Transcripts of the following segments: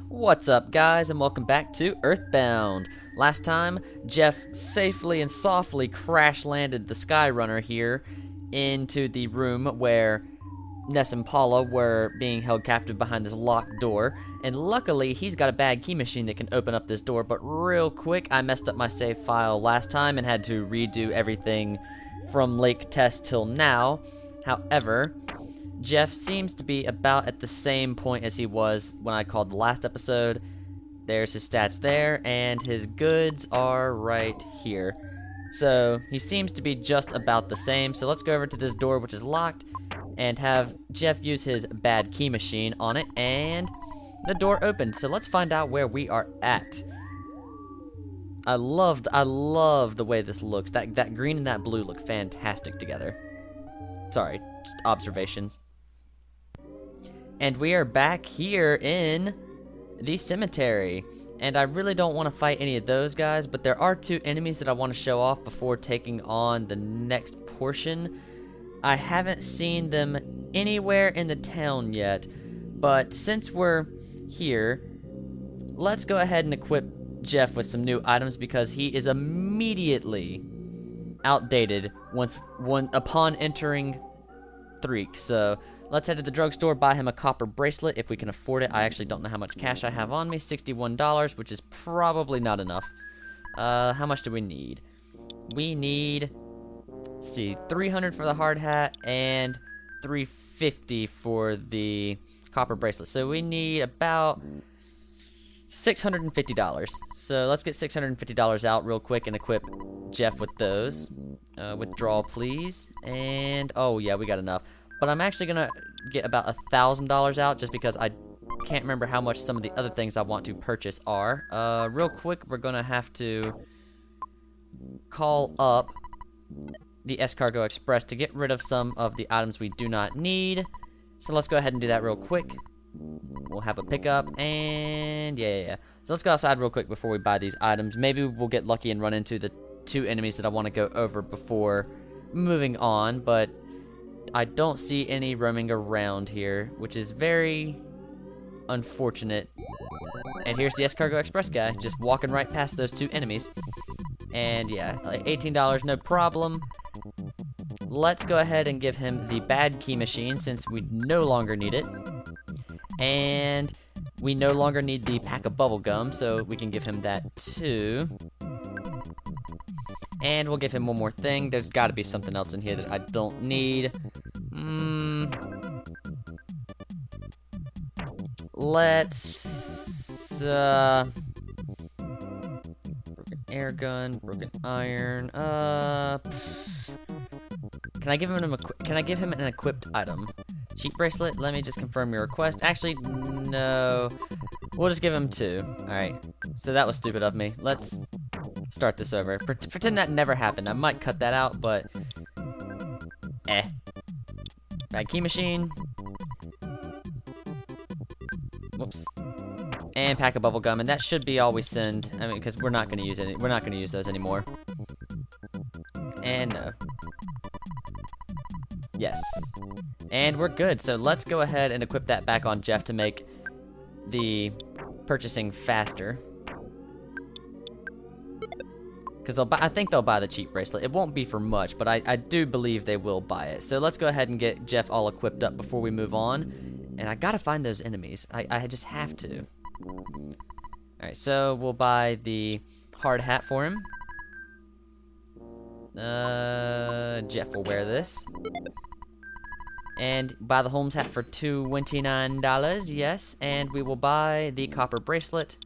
What's up, guys, and welcome back to EarthBound. Last time, Jeff safely and softly crash-landed the Skyrunner here into the room where Ness and Paula were being held captive behind this locked door, and luckily, he's got a bad key machine that can open up this door, but real quick, I messed up my save file last time and had to redo everything from Lake Test till now. However, Jeff seems to be about at the same point as he was when I called the last episode. There's his stats there, and his goods are right here. So, he seems to be just about the same. So let's go over to this door, which is locked, and have Jeff use his bad key machine on it, and the door opened. So let's find out where we are at. I love the way this looks. That green and that blue look fantastic together. Sorry, just observations. And we are back here in the cemetery. And I really don't want to fight any of those guys, but there are two enemies that I want to show off before taking on the next portion. I haven't seen them anywhere in the town yet, but since we're here, let's go ahead and equip Jeff with some new items because he is immediately outdated upon entering Threek. So let's head to the drugstore, buy him a copper bracelet if we can afford it. I actually don't know how much cash I have on me. $61, which is probably not enough. How much do we need? We need, let's see, 300 for the hard hat and 350 for the copper bracelet. So we need about $650. So let's get $650 out real quick and equip Jeff with those. Withdraw, please. And, oh yeah, we got enough. But I'm actually gonna get about $1,000 out just because I can't remember how much some of the other things I want to purchase are. Real quick, we're gonna have to call up the S-Cargo Express to get rid of some of the items we do not need. So let's go ahead and do that real quick. We'll have a pickup, and yeah. So let's go outside real quick before we buy these items. Maybe we'll get lucky and run into the two enemies that I want to go over before moving on, but I don't see any roaming around here, which is very unfortunate. And here's the S-Cargo Express guy, just walking right past those two enemies. And yeah, like $18, no problem. Let's go ahead and give him the bad key machine since we no longer need it. And we no longer need the pack of bubble gum, so we can give him that too. And we'll give him one more thing. There's got to be something else in here that I don't need. Let's broken air gun, broken iron. Can I give him an equipped item? Cheek bracelet. Let me just confirm your request. Actually, no. We'll just give him two. All right. So that was stupid of me. Let's start this over. Pretend that never happened. I might cut that out, but Bad key machine. Whoops. And pack of bubble gum, and that should be all we send. I mean, because we're not going to use it. We're not going to use those anymore. And no. Yes. And we're good. So let's go ahead and equip that back on Jeff to make the purchasing faster. Because I think they'll buy the cheap bracelet. It won't be for much, but I do believe they will buy it. So let's go ahead and get Jeff all equipped up before we move on. And I gotta find those enemies. I just have to. Alright, so we'll buy the hard hat for him. Jeff will wear this. And buy the Holmes hat for $29, yes. And we will buy the copper bracelet.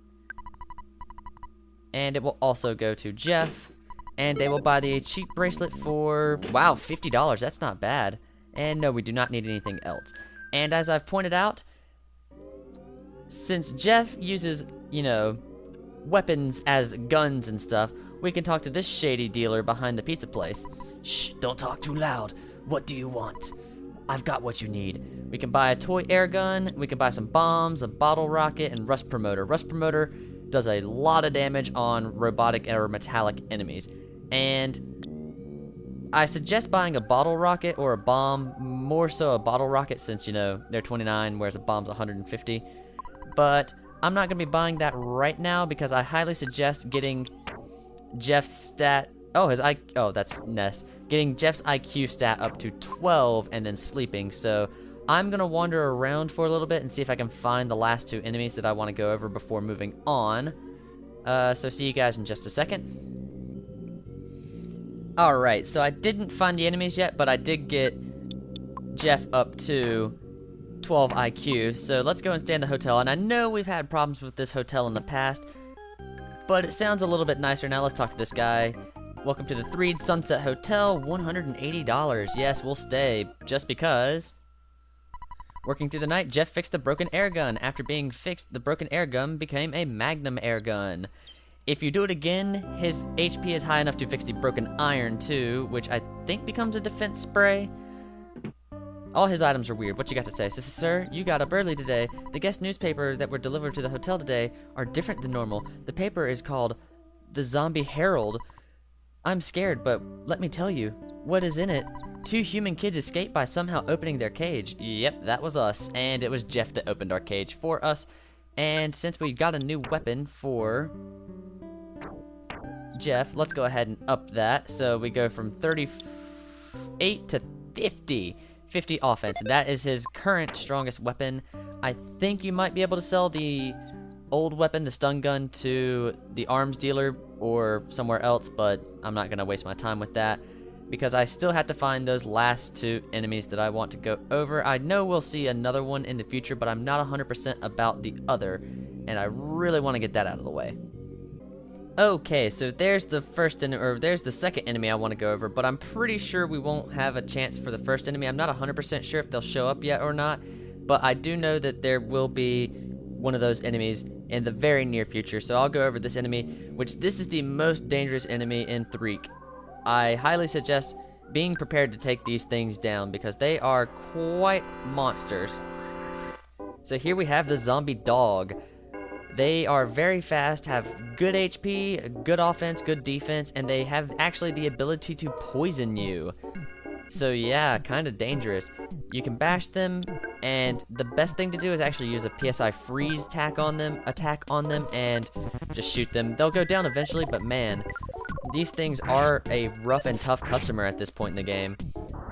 And it will also go to Jeff. And they will buy the cheap bracelet for, wow, $50. That's not bad. And no, we do not need anything else. And as I've pointed out, since Jeff uses, you know, weapons as guns and stuff, we can talk to this shady dealer behind the pizza place. Shh, don't talk too loud. What do you want? I've got what you need. We can buy a toy air gun, we can buy some bombs, a bottle rocket, and rust promoter. Rust promoter does a lot of damage on robotic or metallic enemies. And I suggest buying a bottle rocket or a bomb, more so a bottle rocket since, you know, they're 29, whereas a bomb's 150. But I'm not going to be buying that right now because I highly suggest getting Jeff's stat. Oh, that's Ness. Getting Jeff's IQ stat up to 12 and then sleeping. So I'm going to wander around for a little bit and see if I can find the last 2 enemies that I want to go over before moving on. So see you guys in just a second. Alright, so I didn't find the enemies yet, but I did get Jeff up to 12 IQ. So let's go and stay in the hotel. And I know we've had problems with this hotel in the past, but it sounds a little bit nicer now. Let's talk to this guy. Welcome to the Threed Sunset Hotel, $180. Yes, we'll stay, just because. Working through the night, Jeff fixed the broken air gun. After being fixed, the broken air gun became a Magnum air gun. If you do it again, his HP is high enough to fix the broken iron too, which I think becomes a defense spray. All his items are weird. What you got to say? Sir, you got up early today. The guest newspaper that were delivered to the hotel today are different than normal. The paper is called The Zombie Herald. I'm scared, but let me tell you, what is in it? 2 human kids escaped by somehow opening their cage. Yep, that was us, and it was Jeff that opened our cage for us. And since we got a new weapon for Jeff, let's go ahead and up that. So we go from 38 to 50. 50 offense. That is his current strongest weapon. I think you might be able to sell the old weapon, the stun gun, to the arms dealer or somewhere else, but I'm not going to waste my time with that because I still have to find those last 2 enemies that I want to go over. I know we'll see another one in the future, but I'm not 100% about the other, and I really want to get that out of the way. Okay, so there's the there's the second enemy I want to go over, but I'm pretty sure we won't have a chance for the first enemy. I'm not 100% sure if they'll show up yet or not, but I do know that there will be one of those enemies in the very near future. So I'll go over this enemy, which this is the most dangerous enemy in Threek. I highly suggest being prepared to take these things down because they are quite monsters. So here we have the zombie dog. They are very fast, have good HP, good offense, good defense, and they have actually the ability to poison you. So yeah, kind of dangerous. You can bash them, and the best thing to do is actually use a PSI freeze attack on them, and just shoot them. They'll go down eventually, but man, these things are a rough and tough customer at this point in the game.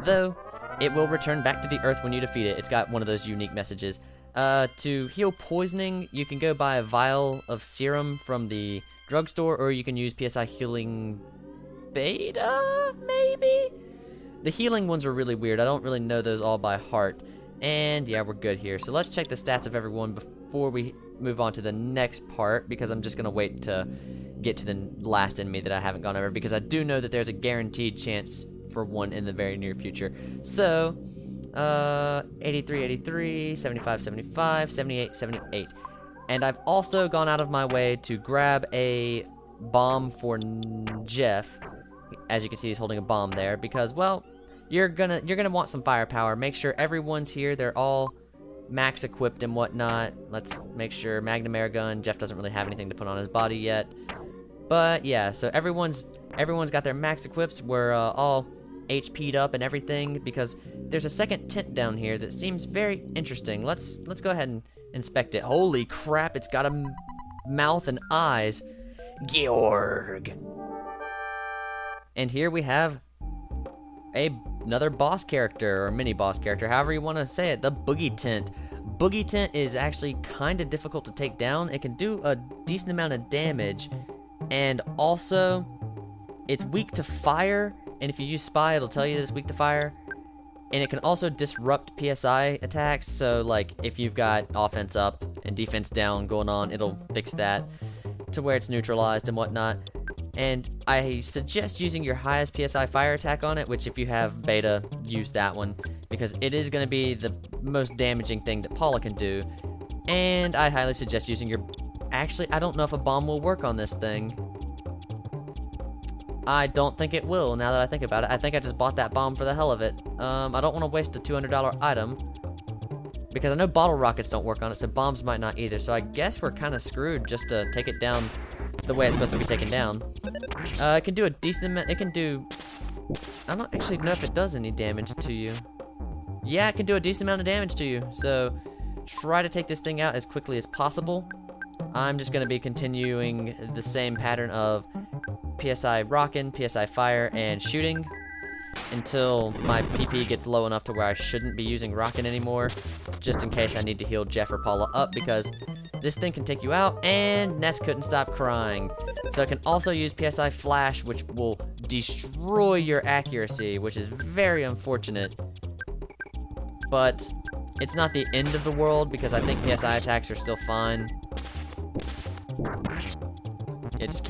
Though, it will return back to the earth when you defeat it. It's got one of those unique messages. To heal poisoning, you can go buy a vial of serum from the drugstore, or you can use PSI healing beta, maybe? The healing ones are really weird. I don't really know those all by heart. And yeah, we're good here. So let's check the stats of everyone before we move on to the next part, because I'm just going to wait to get to the last enemy that I haven't gone over, because I do know that there's a guaranteed chance for one in the very near future. So 83, 83, 75, 75, 78, 78. And I've also gone out of my way to grab a bomb for Jeff. As you can see, he's holding a bomb there because, well, you're gonna want some firepower. Make sure everyone's here. They're all max equipped and whatnot. Let's make sure Magnum air gun. Jeff doesn't really have anything to put on his body yet. But yeah, so everyone's got their max equips. We're all HP'd up and everything, because there's a second tent down here that seems very interesting. Let's go ahead and inspect it. Holy crap, it's got a mouth and eyes. Georg. And here we have another boss character, or mini boss character, however you want to say it, the Boogey Tent. Boogey Tent is actually kind of difficult to take down. It can do a decent amount of damage, and also it's weak to fire. And if you use Spy, it'll tell you that it's weak to fire. And it can also disrupt PSI attacks, so like if you've got offense up and defense down going on, it'll fix that to where it's neutralized and whatnot. And I suggest using your highest PSI fire attack on it, which if you have beta, use that one, because it is going to be the most damaging thing that Paula can do. And I highly suggest using your... Actually, I don't know if a bomb will work on this thing. I don't think it will, now that I think about it. I think I just bought that bomb for the hell of it. I don't want to waste a $200 item, because I know bottle rockets don't work on it, so bombs might not either. So I guess we're kind of screwed just to take it down the way it's supposed to be taken down. It can do a decent amount. It can do... I don't actually know if it does any damage to you. Yeah, it can do a decent amount of damage to you. So try to take this thing out as quickly as possible. I'm just gonna be continuing the same pattern of PSI rockin', PSI fire, and shooting until my PP gets low enough to where I shouldn't be using rockin' anymore, just in case I need to heal Jeff or Paula up, because this thing can take you out, and Ness couldn't stop crying. So it can also use PSI flash, which will destroy your accuracy, which is very unfortunate. But it's not the end of the world, because I think PSI attacks are still fine. Yeah, just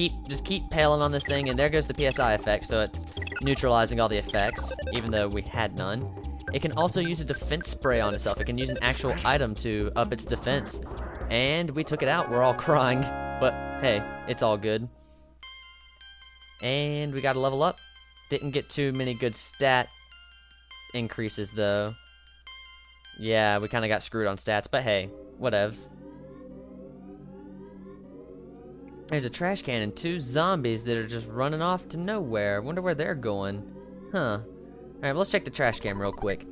keep paling on this thing, and there goes the PSI effect, so it's neutralizing all the effects, even though we had none. It can also use a defense spray on itself. It can use an actual item to up its defense. And we took it out. We're all crying, but hey, it's all good. And we got to level up. Didn't get too many good stat increases, though. Yeah, we kind of got screwed on stats, but hey, whatevs. There's a trash can and 2 zombies that are just running off to nowhere. Wonder where they're going. Huh. Alright, well, let's check the trash can real quick.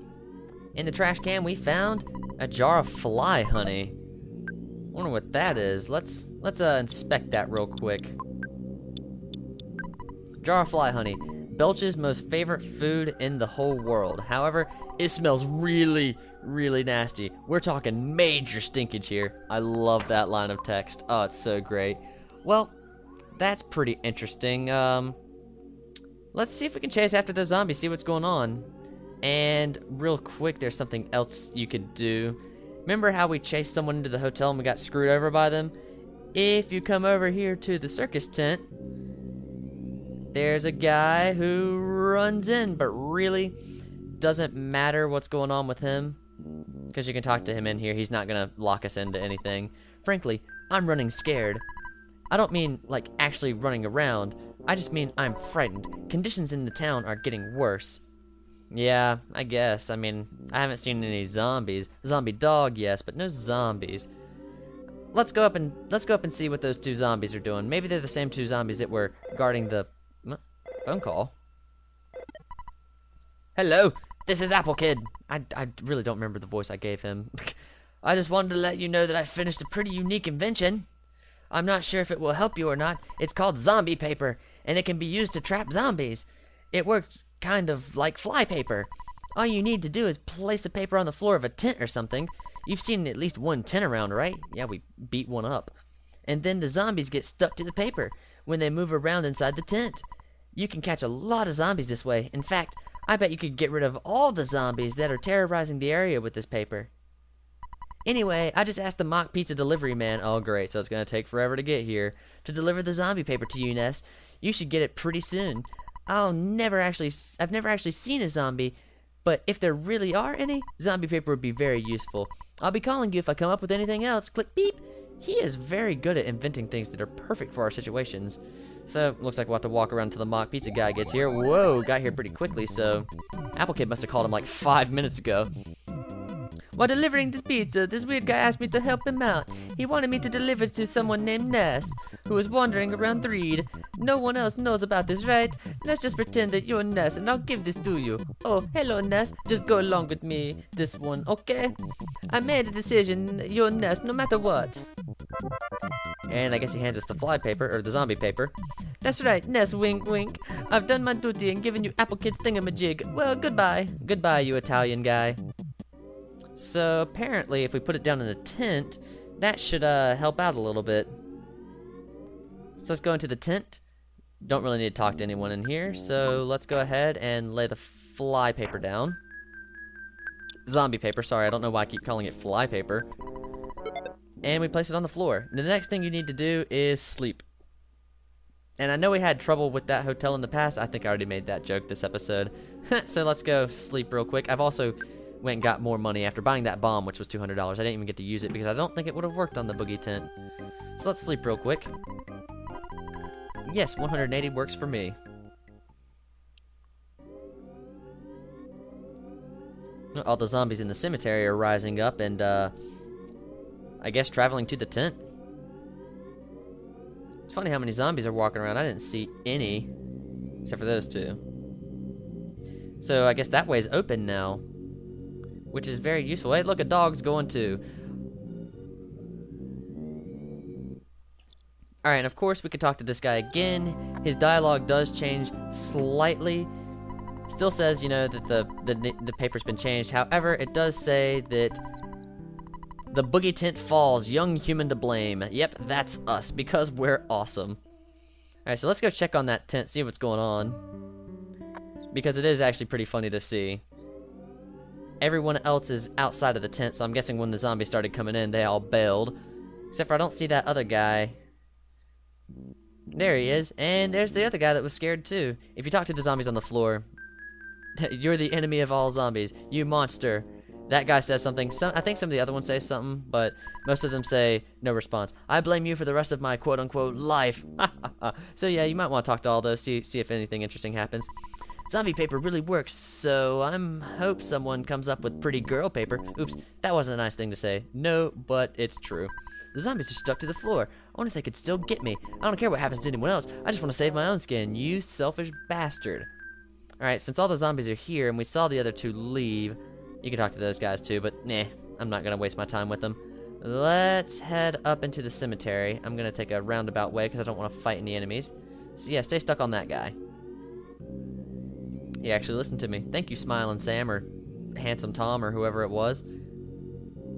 In the trash can, we found a jar of fly honey. Wonder what that is. Let's inspect that real quick. Jar of fly honey. Belch's most favorite food in the whole world. However, it smells really, really nasty. We're talking major stinkage here. I love that line of text. Oh, it's so great. Well, that's pretty interesting. Let's see if we can chase after those zombies, see what's going on. And real quick, there's something else you could do. Remember how we chased someone into the hotel and we got screwed over by them? If you come over here to the circus tent, there's a guy who runs in, but really doesn't matter what's going on with him, because you can talk to him in here. He's not gonna lock us into anything. Frankly, I'm running scared. I don't mean, like, actually running around. I just mean I'm frightened. Conditions in the town are getting worse. Yeah, I guess. I mean, I haven't seen any zombies. Zombie dog, yes, but no zombies. Let's go up and see what those 2 zombies are doing. Maybe they're the same 2 zombies that were guarding the phone call. Hello, this is Apple Kid. I really don't remember the voice I gave him. I just wanted to let you know that I finished a pretty unique invention. I'm not sure if it will help you or not. It's called zombie paper, and it can be used to trap zombies. It works kind of like fly paper. All you need to do is place the paper on the floor of a tent or something. You've seen at least one tent around, right? Yeah, we beat one up. And then the zombies get stuck to the paper when they move around inside the tent. You can catch a lot of zombies this way. In fact, I bet you could get rid of all the zombies that are terrorizing the area with this paper. Anyway, I just asked the mock pizza delivery man, oh great, so it's gonna take forever to get here, to deliver the zombie paper to you, Ness. You should get it pretty soon. I've never actually seen a zombie, but if there really are any, zombie paper would be very useful. I'll be calling you if I come up with anything else. Click beep. He is very good at inventing things that are perfect for our situations. So, looks like we'll have to walk around till the mock pizza guy gets here. Whoa, got here pretty quickly, so Apple Kid must have called him like 5 minutes ago. While delivering this pizza, this weird guy asked me to help him out. He wanted me to deliver it to someone named Ness, who was wandering around Threed. No one else knows about this, right? Let's just pretend that you're Ness, and I'll give this to you. Oh, hello, Ness. Just go along with me, this one, okay? I made a decision. You're Ness, no matter what. And I guess he hands us the fly paper, or the zombie paper. That's right, Ness, wink, wink. I've done my duty and given you Apple Kid's thingamajig. Well, goodbye. Goodbye, you Italian guy. So apparently if we put it down in a tent, that should help out a little bit. So let's go into the tent. Don't really need to talk to anyone in here, so let's go ahead and lay the fly paper down. Zombie paper, sorry, I don't know why I keep calling it fly paper. And we place it on the floor. The next thing you need to do is sleep. And I know we had trouble with that hotel in the past. I think I already made that joke this episode. So let's go sleep real quick. I've also went and got more money after buying that bomb, which was $200. I didn't even get to use it because I don't think it would have worked on the Boogey Tent. So let's sleep real quick. Yes, 180 works for me. All the zombies in the cemetery are rising up and, I guess traveling to the tent. It's funny how many zombies are walking around. I didn't see any, except for those 2. So I guess that way's open now, which is very useful. Hey, look, a dog's going too. Alright, and of course we could talk to this guy again. His dialogue does change slightly. Still says, you know, that the paper's been changed. However, it does say that the Boogey Tent falls, young human to blame. Yep, that's us, because we're awesome. Alright, so let's go check on that tent, see what's going on. Because it is actually pretty funny to see. Everyone else is outside of the tent, so I'm guessing when the zombies started coming in, they all bailed. Except for I don't see that other guy. There he is, and there's the other guy that was scared too. If you talk to the zombies on the floor, you're the enemy of all zombies, you monster. That guy says something. I think some of the other ones say something, but most of them say no response. I blame you for the rest of my quote-unquote life. So yeah, you might want to talk to all those, see if anything interesting happens. Zombie paper really works, so hope someone comes up with pretty girl paper. Oops, that wasn't a nice thing to say. No, but it's true. The zombies are stuck to the floor. I wonder if they could still get me. I don't care what happens to anyone else. I just want to save my own skin, you selfish bastard. Alright, since all the zombies are here and we saw the other two leave, you can talk to those guys too, but nah, I'm not going to waste my time with them. Let's head up into the cemetery. I'm going to take a roundabout way because I don't want to fight any enemies. So yeah, stay stuck on that guy. He actually listened to me. Thank you, Smiling Sam, or Handsome Tom, or whoever it was.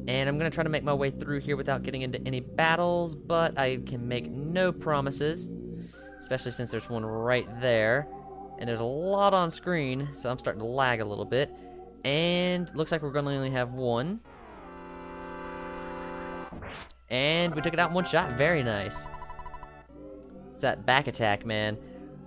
And I'm going to try to make my way through here without getting into any battles, but I can make no promises, especially since there's one right there. And there's a lot on screen, so I'm starting to lag a little bit. And looks like we're going to only have one. And we took it out in one shot. Very nice. It's that back attack, man.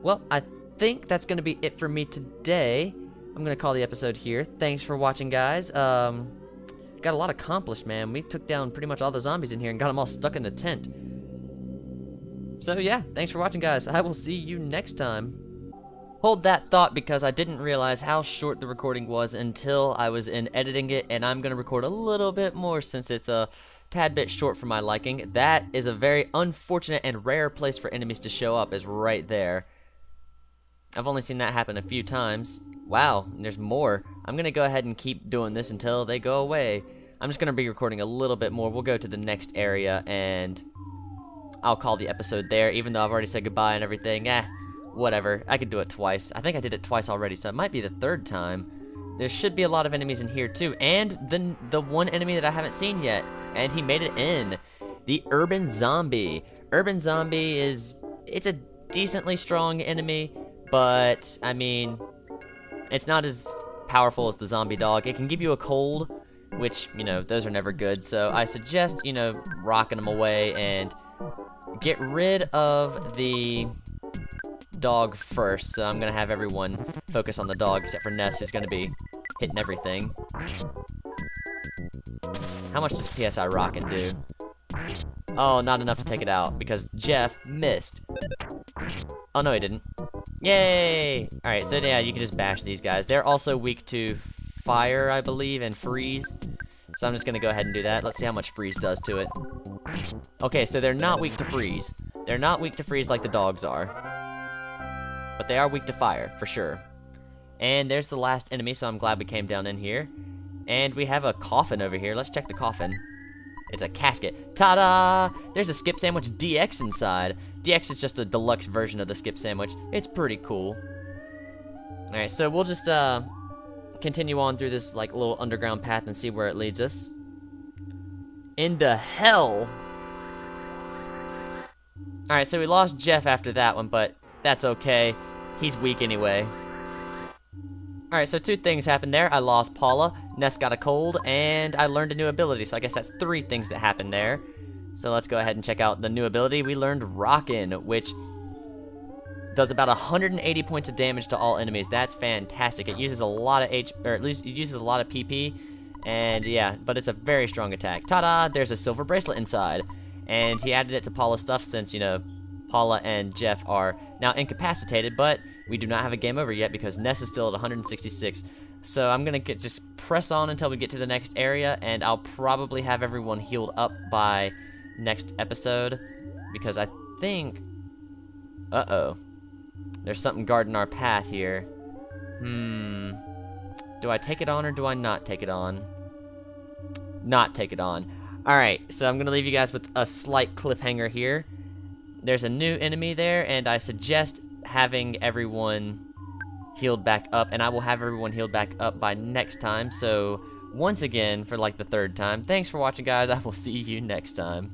Well, I think that's going to be it for me today. I'm going to call the episode here. Thanks for watching, guys. Got a lot accomplished, man. We took down pretty much all the zombies in here and got them all stuck in the tent. So yeah, thanks for watching, guys. I will see you next time. Hold that thought, because I didn't realize how short the recording was until I was in editing it, and I'm going to record a little bit more since it's a tad bit short for my liking. That is a very unfortunate and rare place for enemies to show up, is right there. I've only seen that happen a few times. Wow, there's more. I'm going to go ahead and keep doing this until they go away. I'm just going to be recording a little bit more. We'll go to the next area, and I'll call the episode there, even though I've already said goodbye and everything. Whatever. I could do it twice. I think I did it twice already, so it might be the third time. There should be a lot of enemies in here, too, and the one enemy that I haven't seen yet, and he made it in. The Urban Zombie. Urban Zombie it's a decently strong enemy, but, I mean, it's not as powerful as the zombie dog. It can give you a cold, which, you know, those are never good. So I suggest, you know, rocking them away and get rid of the dog first. So I'm going to have everyone focus on the dog except for Ness, who's going to be hitting everything. How much does PSI Rockin' do? Oh, not enough to take it out because Jeff missed. Oh, no, he didn't. Yay! Alright, so yeah, you can just bash these guys. They're also weak to fire, I believe, and freeze. So I'm just gonna go ahead and do that. Let's see how much freeze does to it. Okay, so they're not weak to freeze. They're not weak to freeze like the dogs are. But they are weak to fire, for sure. And there's the last enemy, so I'm glad we came down in here. And we have a coffin over here. Let's check the coffin. It's a casket. Ta-da! There's a skip sandwich DX inside. DX is just a deluxe version of the skip sandwich. It's pretty cool. Alright, so we'll just continue on through this like little underground path and see where it leads us. Into hell! Alright, so we lost Jeff after that one, but that's okay. He's weak anyway. Alright, so two things happened there. I lost Paula, Ness got a cold, and I learned a new ability. So I guess that's three things that happened there. So let's go ahead and check out the new ability. We learned Rockin', which does about 180 points of damage to all enemies. That's fantastic. It uses a lot of or at least it uses a lot of PP. And yeah, but it's a very strong attack. Ta-da! There's a silver bracelet inside. And he added it to Paula's stuff since, you know, Paula and Jeff are now incapacitated, but we do not have a game over yet because Ness is still at 166. So I'm gonna just press on until we get to the next area, and I'll probably have everyone healed up by next episode because I think, there's something guarding our path here. Do I take it on or do I not take it on? Not take it on. Alright, so I'm gonna leave you guys with a slight cliffhanger here. there's a new enemy there, and I suggest having everyone healed back up, and I will have everyone healed back up by next time. So once again, for like the third time, thanks for watching, guys. I will see you next time.